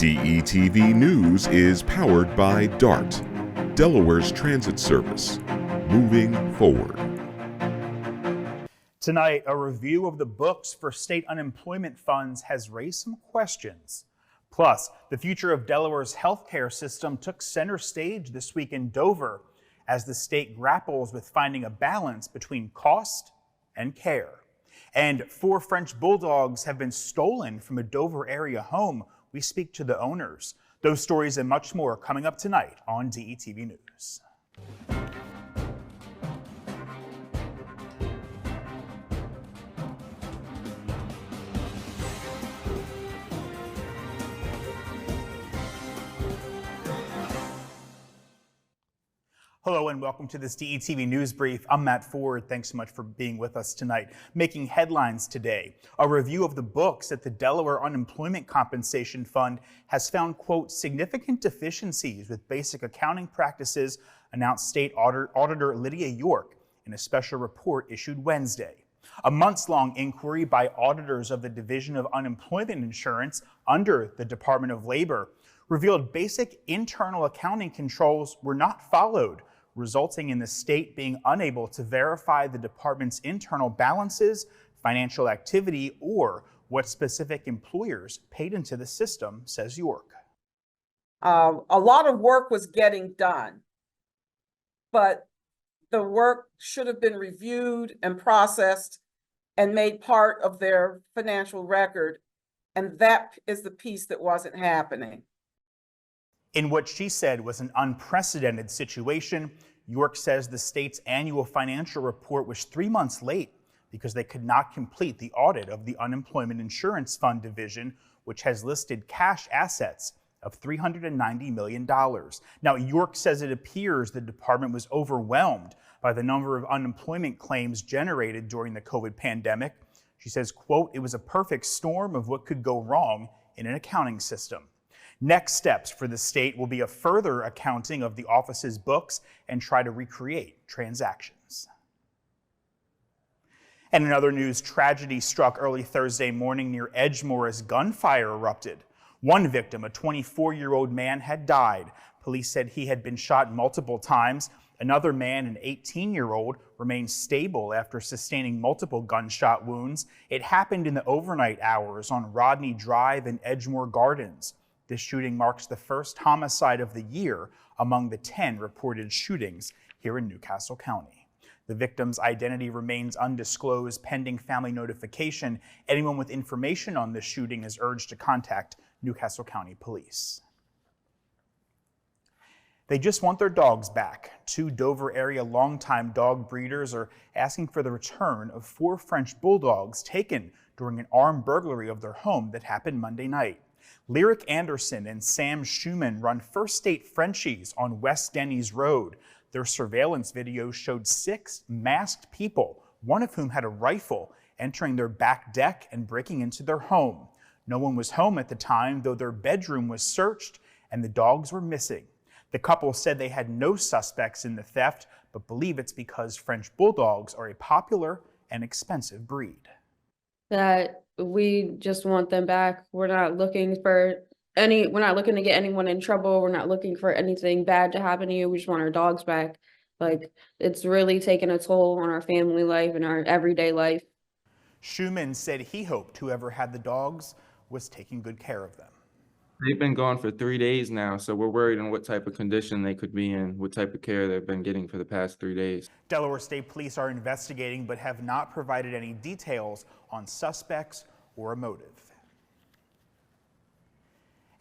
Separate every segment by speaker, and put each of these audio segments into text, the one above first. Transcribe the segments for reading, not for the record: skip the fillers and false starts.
Speaker 1: DETV News is powered by DART, Delaware's transit service. Moving forward.
Speaker 2: Tonight, a review of the books for state unemployment funds has raised some questions. Plus, the future of Delaware's healthcare system took center stage this week in Dover as the state grapples with finding a balance between cost and care. And 4 French bulldogs have been stolen from a Dover area home. We speak to the owners. Those stories and much more coming up tonight on DETV News. Hello and welcome to this DETV News Brief. I'm Matt Ford. Thanks so much for being with us tonight. Making headlines today, a review of the books at the Delaware Unemployment Compensation Fund has found, quote, significant deficiencies with basic accounting practices, announced State Auditor Lydia York in a special report issued Wednesday. A months-long inquiry by auditors of the Division of Unemployment Insurance under the Department of Labor revealed basic internal accounting controls were not followed, resulting in the state being unable to verify the department's internal balances, financial activity, or what specific employers paid into the system, says York.
Speaker 3: A lot of work was getting done, but the work should have been reviewed and processed and made part of their financial record, and that is the piece that wasn't happening.
Speaker 2: In what she said was an unprecedented situation, York says the state's annual financial report was 3 months late because they could not complete the audit of the Unemployment Insurance Fund division, which has listed cash assets of $390 million. Now, York says it appears the department was overwhelmed by the number of unemployment claims generated during the COVID pandemic. She says, quote, it was a perfect storm of what could go wrong in an accounting system. Next steps for the state will be a further accounting of the office's books and try to recreate transactions. And in other news, tragedy struck early Thursday morning near Edgemoor as gunfire erupted. One victim, a 24-year-old man, had died. Police said he had been shot multiple times. Another man, an 18-year-old, remained stable after sustaining multiple gunshot wounds. It happened in the overnight hours on Rodney Drive and Edgemoor Gardens. This shooting marks the first homicide of the year among the 10 reported shootings here in Newcastle County. The victim's identity remains undisclosed pending family notification. Anyone with information on this shooting is urged to contact Newcastle County Police. They just want their dogs back. 2 Dover area longtime dog breeders are asking for the return of 4 French bulldogs taken during an armed burglary of their home that happened Monday night. Lyric Anderson and Sam Schumann run First State Frenchies on West Denny's Road. Their surveillance video showed 6 masked people, one of whom had a rifle, entering their back deck and breaking into their home. No one was home at the time, though their bedroom was searched and the dogs were missing. The couple said they had no suspects in the theft, but believe it's because French bulldogs are a popular and expensive breed.
Speaker 4: That we just want them back. We're not looking to get anyone in trouble. We're not looking for anything bad to happen to you. We just want our dogs back. Like, it's really taken a toll on our family life and our everyday life.
Speaker 2: Schumann said he hoped whoever had the dogs was taking good care of them.
Speaker 5: They've been gone for 3 days now, so we're worried on what type of condition they could be in, what type of care they've been getting for the past 3 days.
Speaker 2: Delaware State Police are investigating but have not provided any details on suspects or a motive.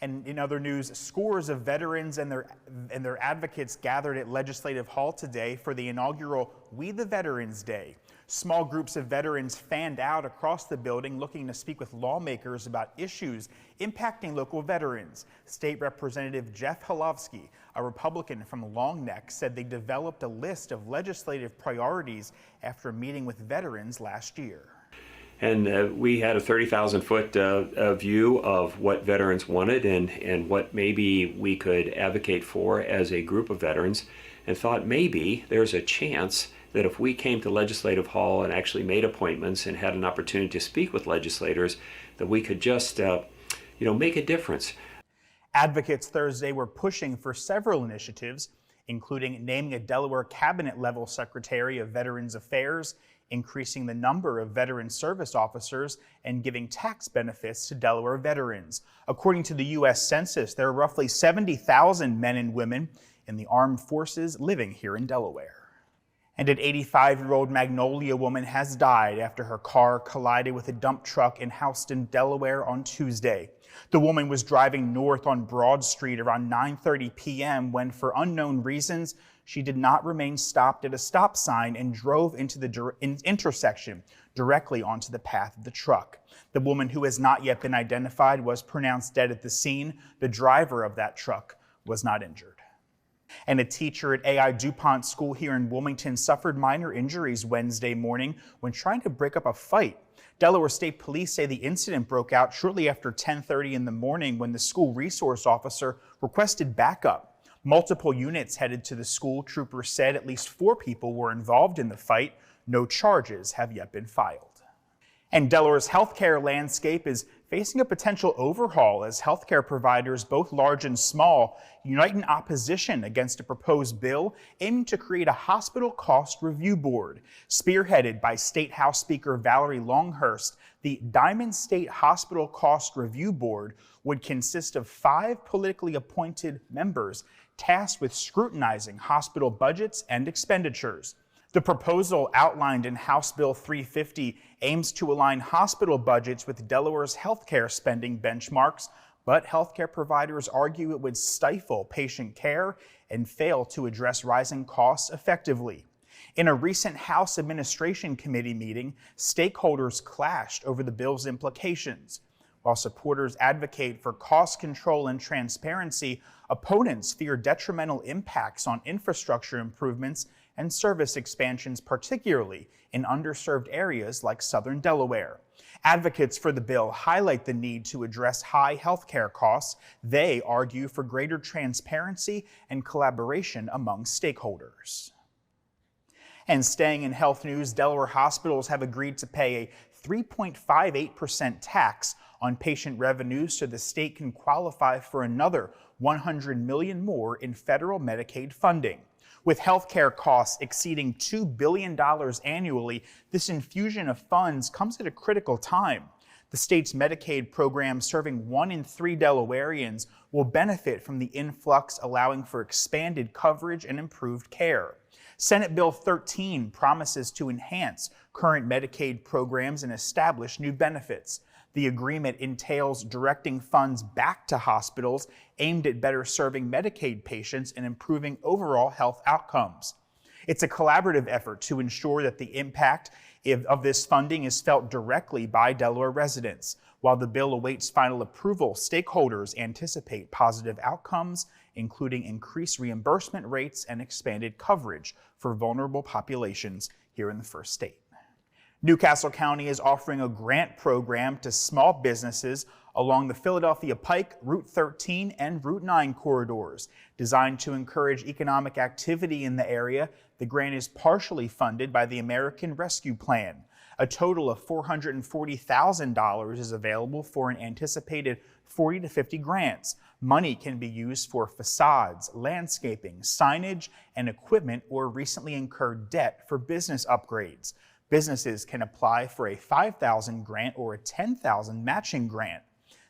Speaker 2: And in other news, scores of veterans and their advocates gathered at Legislative Hall today for the inaugural We the Veterans Day. Small groups of veterans fanned out across the building looking to speak with lawmakers about issues impacting local veterans. State Representative Jeff Halovsky, a Republican from Long Neck, said they developed a list of legislative priorities after a meeting with veterans last year.
Speaker 6: And we had a 30,000-foot view of what veterans wanted and what maybe we could advocate for as a group of veterans, and thought maybe there's a chance that if we came to Legislative Hall and actually made appointments and had an opportunity to speak with legislators, that we could just, make a difference.
Speaker 2: Advocates Thursday were pushing for several initiatives, including naming a Delaware cabinet-level secretary of Veterans Affairs, increasing the number of veteran service officers, and giving tax benefits to Delaware veterans. According to the U.S. Census, there are roughly 70,000 men and women in the armed forces living here in Delaware. And an 85-year-old Magnolia woman has died after her car collided with a dump truck in Houston, Delaware on Tuesday. The woman was driving north on Broad Street around 9:30 p.m. when, for unknown reasons, she did not remain stopped at a stop sign and drove into the intersection directly onto the path of the truck. The woman, who has not yet been identified, was pronounced dead at the scene. The driver of that truck was not injured. And a teacher at AI DuPont School here in Wilmington suffered minor injuries Wednesday morning when trying to break up a fight. Delaware State Police say the incident broke out shortly after 10:30 in the morning when the school resource officer requested backup. Multiple units headed to the school. Troopers said at least 4 people were involved in the fight. No charges have yet been filed. And Delaware's healthcare landscape is facing a potential overhaul as healthcare providers, both large and small, unite in opposition against a proposed bill aiming to create a hospital cost review board. Spearheaded by State House Speaker Valerie Longhurst, the Diamond State Hospital Cost Review Board would consist of 5 politically appointed members tasked with scrutinizing hospital budgets and expenditures. The proposal, outlined in House Bill 350, aims to align hospital budgets with Delaware's healthcare spending benchmarks, but healthcare providers argue it would stifle patient care and fail to address rising costs effectively. In a recent House Administration Committee meeting, stakeholders clashed over the bill's implications. While supporters advocate for cost control and transparency, opponents fear detrimental impacts on infrastructure improvements and service expansions, particularly in underserved areas like southern Delaware. Advocates for the bill highlight the need to address high healthcare costs. They argue for greater transparency and collaboration among stakeholders. And staying in health news, Delaware hospitals have agreed to pay a 3.58% tax on patient revenues so the state can qualify for another $100 million more in federal Medicaid funding. With healthcare costs exceeding $2 billion annually, this infusion of funds comes at a critical time. The state's Medicaid program, serving 1 in 3 Delawareans, will benefit from the influx, allowing for expanded coverage and improved care. Senate Bill 13 promises to enhance current Medicaid programs and establish new benefits. The agreement entails directing funds back to hospitals aimed at better serving Medicaid patients and improving overall health outcomes. It's a collaborative effort to ensure that the impact of this funding is felt directly by Delaware residents. While the bill awaits final approval, stakeholders anticipate positive outcomes, including increased reimbursement rates and expanded coverage for vulnerable populations here in the First State. Newcastle County is offering a grant program to small businesses along the Philadelphia Pike, Route 13, and Route 9 corridors. Designed to encourage economic activity in the area, the grant is partially funded by the American Rescue Plan. A total of $440,000 is available for an anticipated 40 to 50 grants. Money can be used for facades, landscaping, signage, and equipment or recently incurred debt for business upgrades. Businesses can apply for a $5,000 grant or a $10,000 matching grant.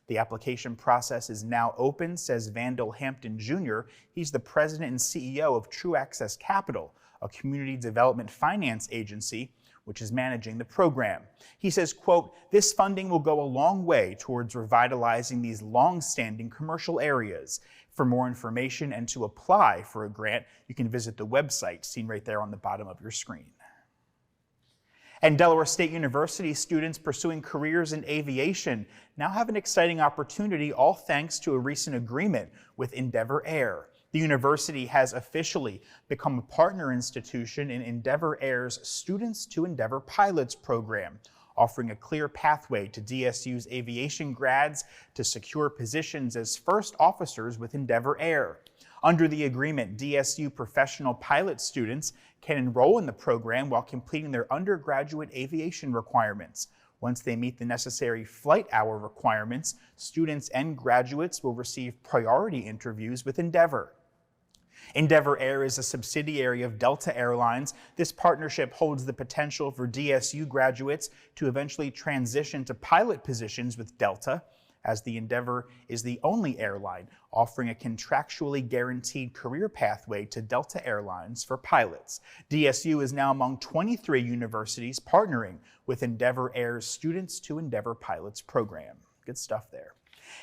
Speaker 2: The application process is now open, says Vandal Hampton Jr. He's the president and CEO of True Access Capital, a community development finance agency which is managing the program. He says, quote, "This funding will go a long way towards revitalizing these long-standing commercial areas. For more information and to apply for a grant, you can visit the website seen right there on the bottom of your screen." And Delaware State University students pursuing careers in aviation now have an exciting opportunity, all thanks to a recent agreement with Endeavor Air. The university has officially become a partner institution in Endeavor Air's Students to Endeavor Pilots program, offering a clear pathway to DSU's aviation grads to secure positions as first officers with Endeavor Air. Under the agreement, DSU professional pilot students can enroll in the program while completing their undergraduate aviation requirements. Once they meet the necessary flight hour requirements, students and graduates will receive priority interviews with Endeavor. Endeavor Air is a subsidiary of Delta Airlines. This partnership holds the potential for DSU graduates to eventually transition to pilot positions with Delta, as the Endeavor is the only airline offering a contractually guaranteed career pathway to Delta Airlines for pilots. DSU is now among 23 universities partnering with Endeavor Air's Students to Endeavor Pilots program. Good stuff there.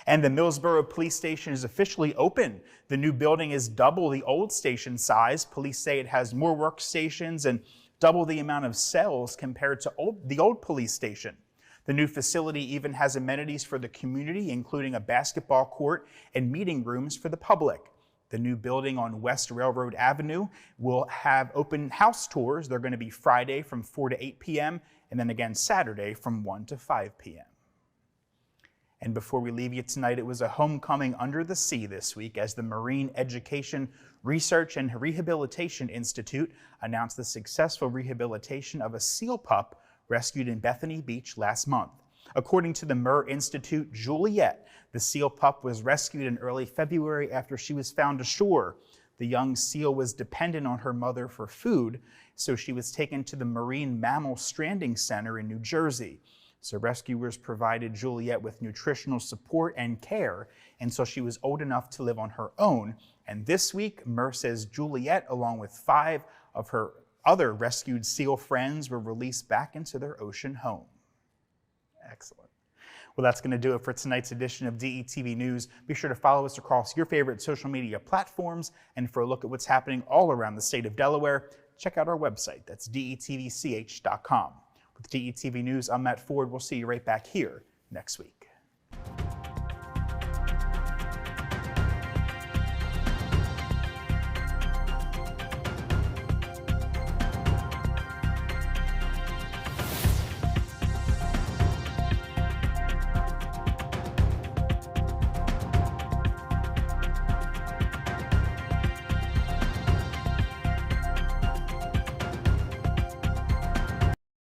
Speaker 2: And the Millsboro Police Station is officially open. The new building is double the old station size. Police say it has more workstations and double the amount of cells compared to the old police station. The new facility even has amenities for the community, including a basketball court and meeting rooms for the public. The new building on West Railroad Avenue will have open house tours. They're going to be Friday from 4 to 8 p.m. and then again Saturday from 1 to 5 p.m. And before we leave you tonight, it was a homecoming under the sea this week as the Marine Education Research and Rehabilitation Institute announced the successful rehabilitation of a seal pup rescued in Bethany Beach last month. According to the Murr Institute, Juliet, the seal pup, was rescued in early February after she was found ashore. The young seal was dependent on her mother for food, so she was taken to the Marine Mammal Stranding Center in New Jersey. So rescuers provided Juliet with nutritional support and care until she was old enough to live on her own. And this week, Murr says Juliet, along with 5 of her other rescued seal friends, were released back into their ocean home. Excellent. Well, that's going to do it for tonight's edition of DETV News. Be sure to follow us across your favorite social media platforms. And for a look at what's happening all around the state of Delaware, check out our website. That's detvch.com. With DETV News, I'm Matt Ford. We'll see you right back here next week.